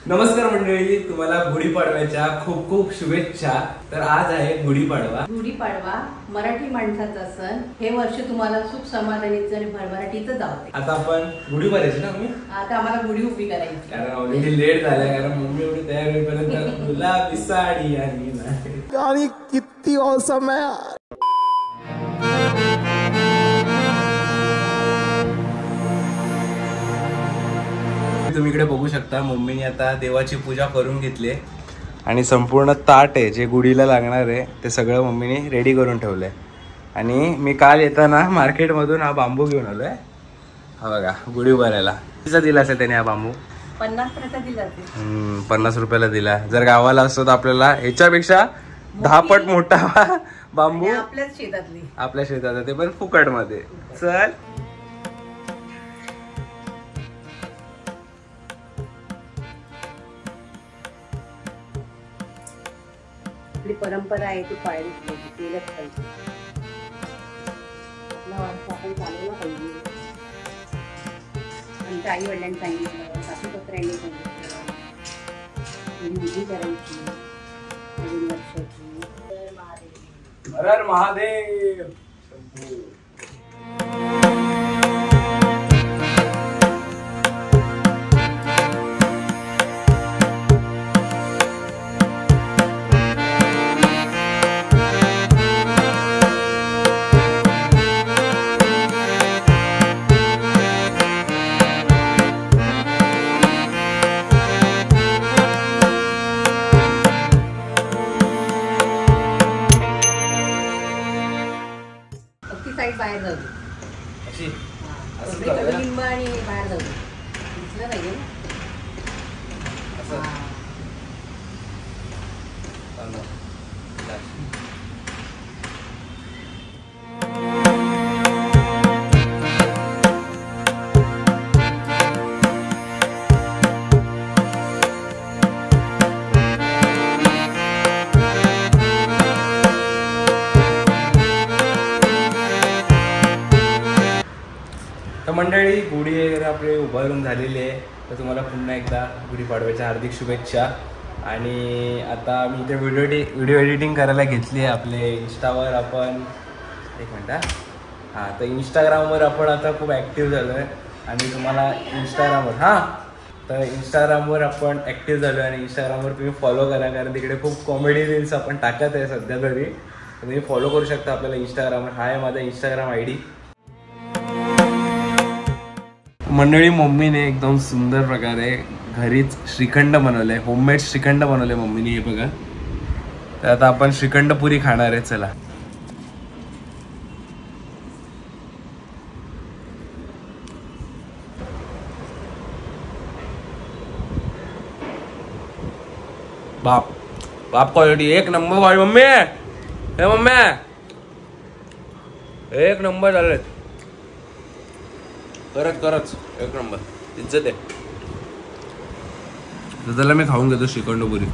नमस्कार मंडळी, तुम्हाला गुढीपाडव्याच्या खूप खूप शुभेच्छा। तर आज आहे गुढीपाडवा। गुढीपाडवा मराठी माणसाचा सण। हे वर्ष तुम्हाला सुख समाधानीचं आणि भरभराटीचं जाऊ दे। आता आपण गुढी पाडायची ना मम्मी? आता आम्हाला गुढी उभी करायची, कारण ऑलरेडी लेट झाला, कारण मम्मी एवढी तयार होईपर्यंत गुलाबी साडी आणि नाही किती औसम है। तुम्ही इकडे बघू शकता, मम्मीने आता देवाची पूजा करून घेतली आणि संपूर्ण ताट आहे जे गुढीला लागणार आहे ते सगळं मम्मीने रेडी करून ठेवलंय। आणि मी काल येताना मार्केटमधून हा बांबू घेऊन आलोय। हा बघा, गुढी उभारायला कितीचा दिला असेल त्याने हा बांबू? 50 रुपयाला दिला। 50 रुपयाला दिला। जर गावाला असतो तर आपल्याला ह्याच्यापेक्षा 10 पट मोठा बांबू आपल्या शेतात, ते पण फुकट मध्ये। चल आपली परंपरा आहे ती पाळलीच पाहिजे, केलंच पाहिजे। आपण चालवलं पाहिजे। आमच्या आई वडिलांनी सांगितलं, सासूपत्र्यांनी सांगितलं, विधी करायची नवीन वर्षाची। हर हर महादेव। साईड बाहेर जाऊ दे, अशी कडुलिंब आणि बाहेर जाऊ दे, दिसलं पाहिजे ना असं। तर मंडळी, गुढी वगैरे आपले उभारून झालेली आहे। तर तुम्हाला पुन्हा एकदा गुढीपाडव्याच्या हार्दिक शुभेच्छा। आणि आता मी इथे व्हिडिओ एडिटिंग करायला घेतली आहे। आपले इंस्टावर आपण एक मिनटं हां तर इंस्टाग्रामवर आपण आता खूप ॲक्टिव्ह झालो आहे। आणि तुम्हाला इंस्टाग्रामवर आपण ॲक्टिव्ह झालो आहे। आणि इंस्टाग्रामवर तुम्ही फॉलो करा, कारण तिकडे खूप कॉमेडी रील्स आपण टाकत आहे सध्या तरी। तुम्ही फॉलो करू शकता आपल्याला इंस्टाग्रामवर। हा आहे माझा इंस्टाग्राम ID। मंडळी, मम्मीने एकदम सुंदर प्रकारे घरीच श्रीखंड बनवलंय, होममेड श्रीखंड बनवलंय मम्मीने, हे बघा। तर आता आपण श्रीखंड पुरी खाणार आहे। चला बाप बाप क्वालिटी एक नंबर भाई मम्मी। हे मम्मी एक नंबर झाले, खरंच एक नंबर इज्जत आहे। त्याला मी खाऊन घेतो श्रीखंड पुरी।